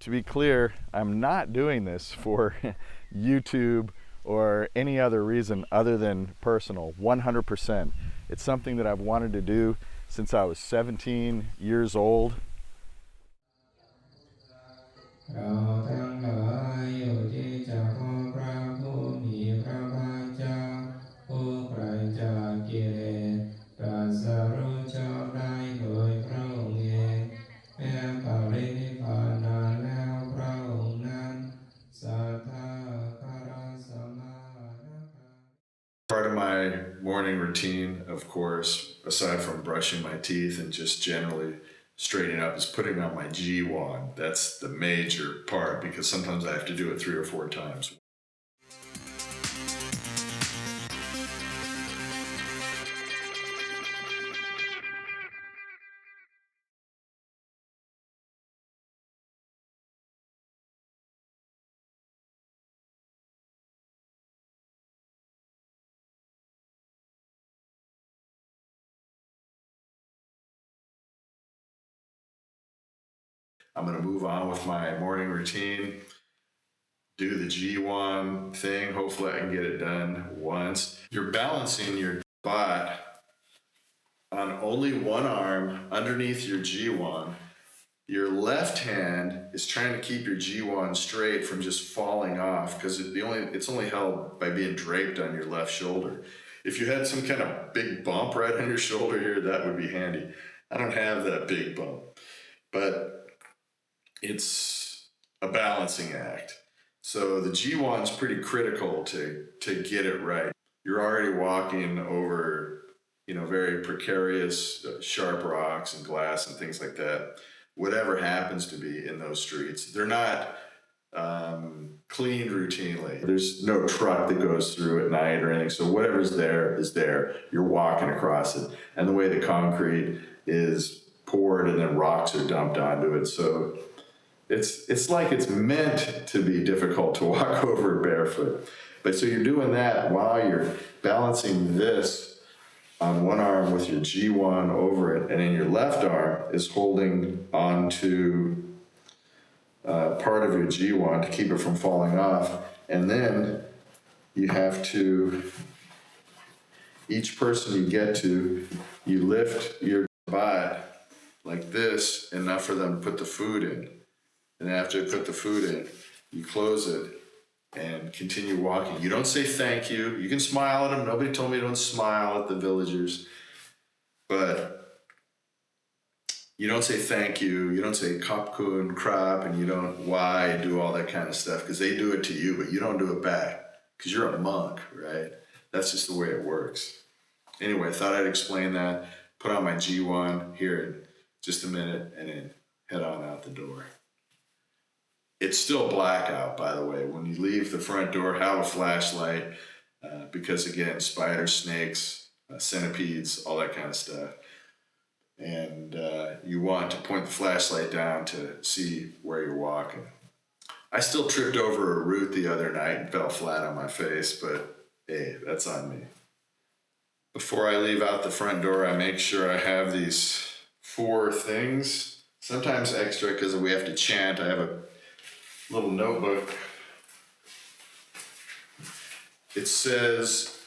to be clear, I'm not doing this for YouTube or any other reason other than personal, 100%. It's something that I've wanted to do since I was 17 years old. Part of my morning routine, of course, aside from brushing my teeth and just generally straightening up, is putting on my Gwan. That's the major part because sometimes I have to do it 3 or 4 times. I'm going to move on with my morning routine, do the Gwan thing. Hopefully I can get it done once. You're balancing your bot on only one arm underneath your Gwan. Your left hand is trying to keep your Gwan straight from just falling off because it's only held by being draped on your left shoulder. If you had some kind of big bump right on your shoulder here, that would be handy. I don't have that big bump, but it's a balancing act. So the Gwan's pretty critical to get it right. You're already walking over, very precarious, sharp rocks and glass and things like that. Whatever happens to be in those streets, they're not cleaned routinely. There's no truck that goes through at night or anything. So whatever's there is there. You're walking across it. And the way the concrete is poured and then rocks are dumped onto it. So it's like it's meant to be difficult to walk over barefoot. But so you're doing that while you're balancing this on one arm with your Gwan over it, and then your left arm is holding onto part of your Gwan to keep it from falling off. And then you have to, each person you get to, you lift your bot like this, enough for them to put the food in. And after you put the food in, you close it and continue walking. You don't say thank you. You can smile at them. Nobody told me don't smile at the villagers. But you don't say thank you. You don't say kapkun, krap, and you don't why, do all that kind of stuff because they do it to you, but you don't do it back because you're a monk, right? That's just the way it works. Anyway, I thought I'd explain that. Put on my Gwan here in just a minute and then head on out the door. It's still black out, by the way. When you leave the front door, have a flashlight because, again, spiders, snakes, centipedes, all that kind of stuff. And you want to point the flashlight down to see where you're walking. I still tripped over a root the other night and fell flat on my face, but hey, that's on me. Before I leave out the front door, I make sure I have these 4 things, sometimes extra because we have to chant. I have a little notebook. It says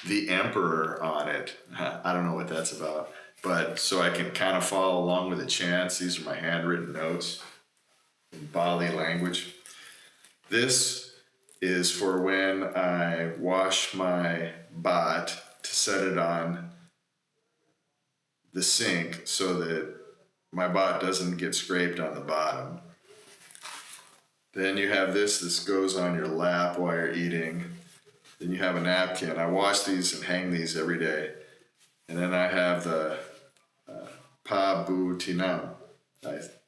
the emperor on it. I don't know what that's about, but so I can kind of follow along with the chants. These are my handwritten notes in Bali language. This is for when I wash my bot to set it on the sink so that my bot doesn't get scraped on the bottom. Then you have this goes on your lap while you're eating. Then you have a napkin. I wash these and hang these every day. And then I have the pa bu tinam.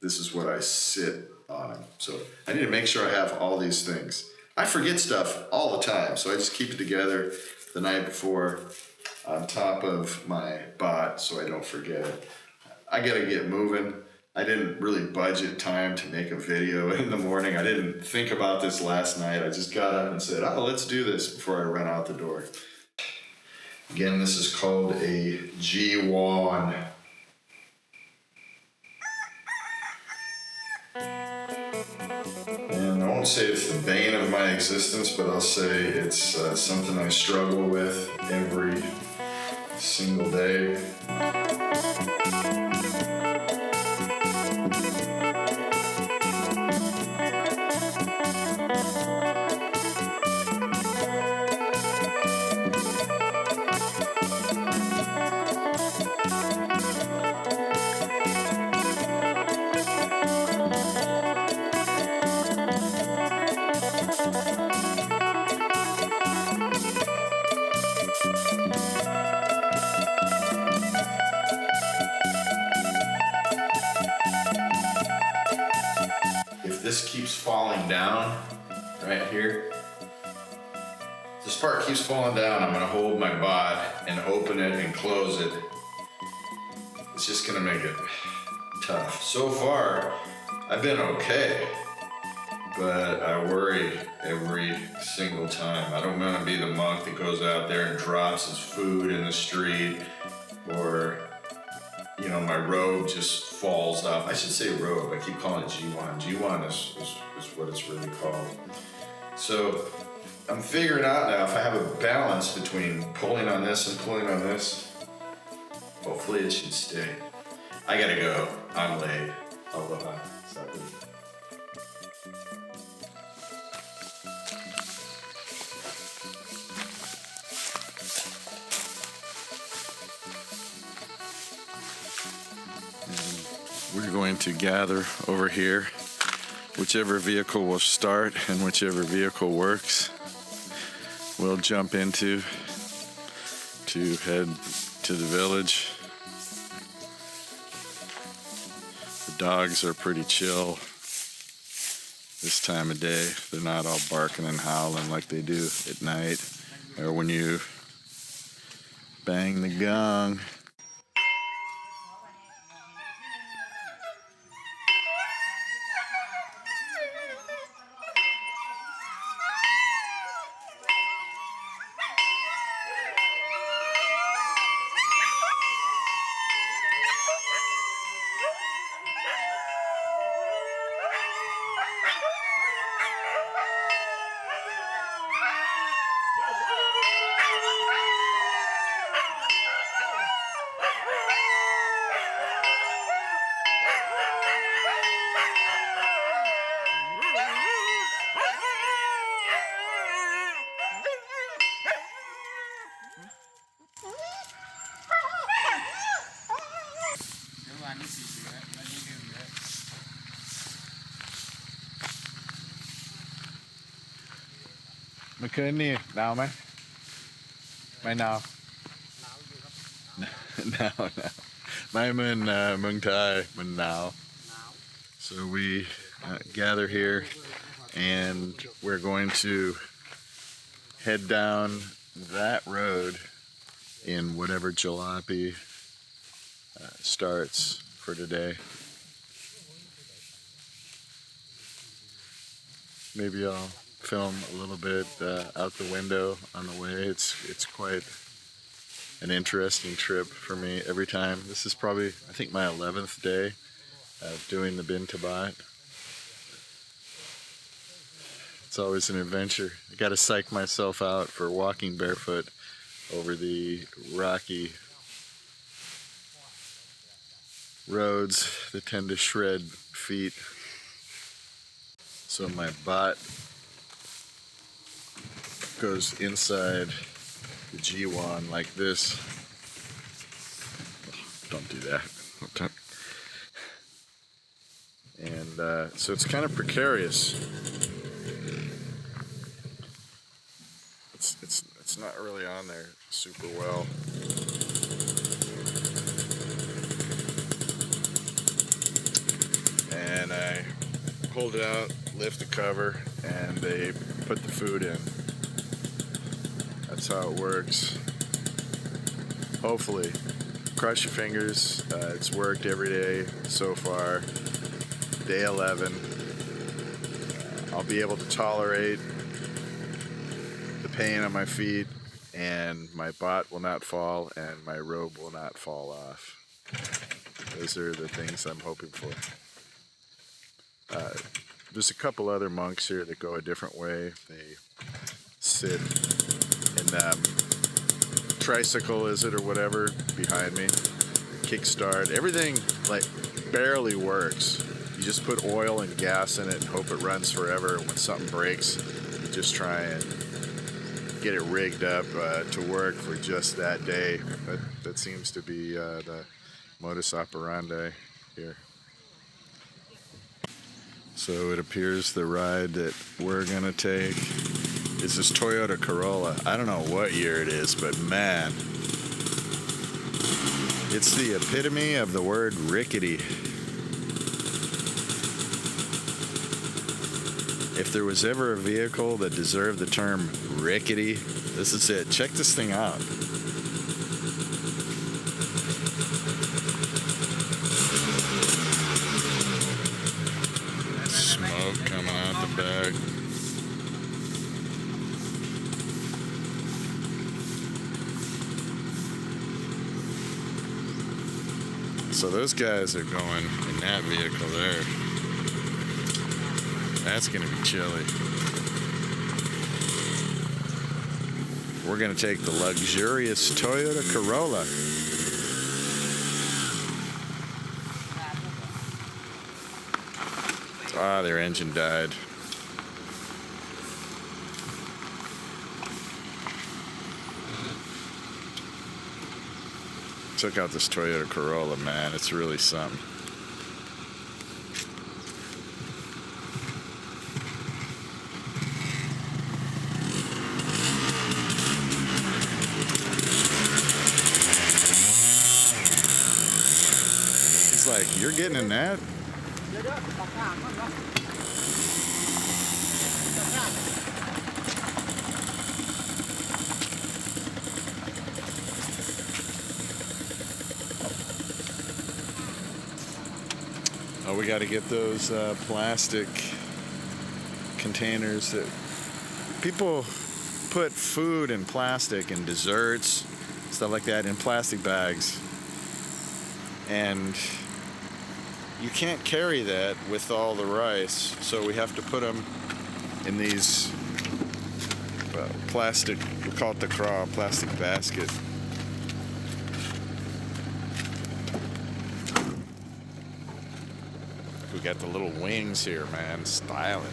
This is what I sit on. So I need to make sure I have all these things. I forget stuff all the time, so I just keep it together the night before on top of my bot so I don't forget it. I gotta get moving. I didn't really budget time to make a video in the morning. I didn't think about this last night. I just got up and said, let's do this before I run out the door. Again, this is called a Gwan. won't say it's the bane of my existence, but I'll say it's something I struggle with every single day. If this keeps falling down right here, if this part keeps falling down, I'm gonna hold my bot and open it and close it. It's just gonna make it tough. So far, I've been okay, but I worry every single time. I don't wanna be the monk that goes out there and drops his food in the street, or you know, my robe just falls off. I should say robe, I keep calling it Gwan. Gwan is what it's really called. So I'm figuring out now if I have a balance between pulling on this and pulling on this, hopefully it should stay. I gotta go, I'm late. Aloha. Sabu. We're going to gather over here. Whichever vehicle will start and whichever vehicle works, we'll jump into to head to the village. The dogs are pretty chill this time of day. They're not all barking and howling like they do at night or when you bang the gong. Nó khơi nè, đào mấy? Mấy nào? Nào. Mấy mình Mung Thai, mình nào. So we gather here and we're going to head down that road in whatever jalopy starts for today. Maybe I'll film a little bit out the window on the way. It's quite an interesting trip for me every time. This is probably, I think, my 11th day of doing the Bin Tabat. It's always an adventure. I gotta psych myself out for walking barefoot over the rocky roads that tend to shred feet. So my bot goes inside the Gwan like this. Don't do that. And so it's kind of precarious. It's not really on there super well. And I hold it out, lift the cover, and they put the food in. That's how it works. Hopefully. Cross your fingers. It's worked every day so far. Day 11. I'll be able to tolerate the pain on my feet, and my bot will not fall, and my robe will not fall off. Those are the things I'm hoping for. There's a couple other monks here that go a different way. They sit in tricycle, is it, or whatever, behind me. Kickstart. Everything like barely works. You just put oil and gas in it and hope it runs forever. When something breaks, you just try and get it rigged up to work for just that day. That seems to be the modus operandi here. So it appears the ride that we're gonna take is this Toyota Corolla. I don't know what year it is, but man, it's the epitome of the word rickety. If there was ever a vehicle that deserved the term rickety, this is it. Check this thing out. Smoke coming out the back. So those guys are going in that vehicle there. That's gonna be chilly. We're gonna take the luxurious Toyota Corolla. Ah, their engine died. Check out this Toyota Corolla, man. It's really something. It's like, you're getting in that? Oh, we got to get those plastic containers that people put food and plastic and desserts, stuff like that, in plastic bags. And you can't carry that with all the rice, so we have to put them in these plastic, we call it the craw, plastic basket. We got the little wings here, man, styling.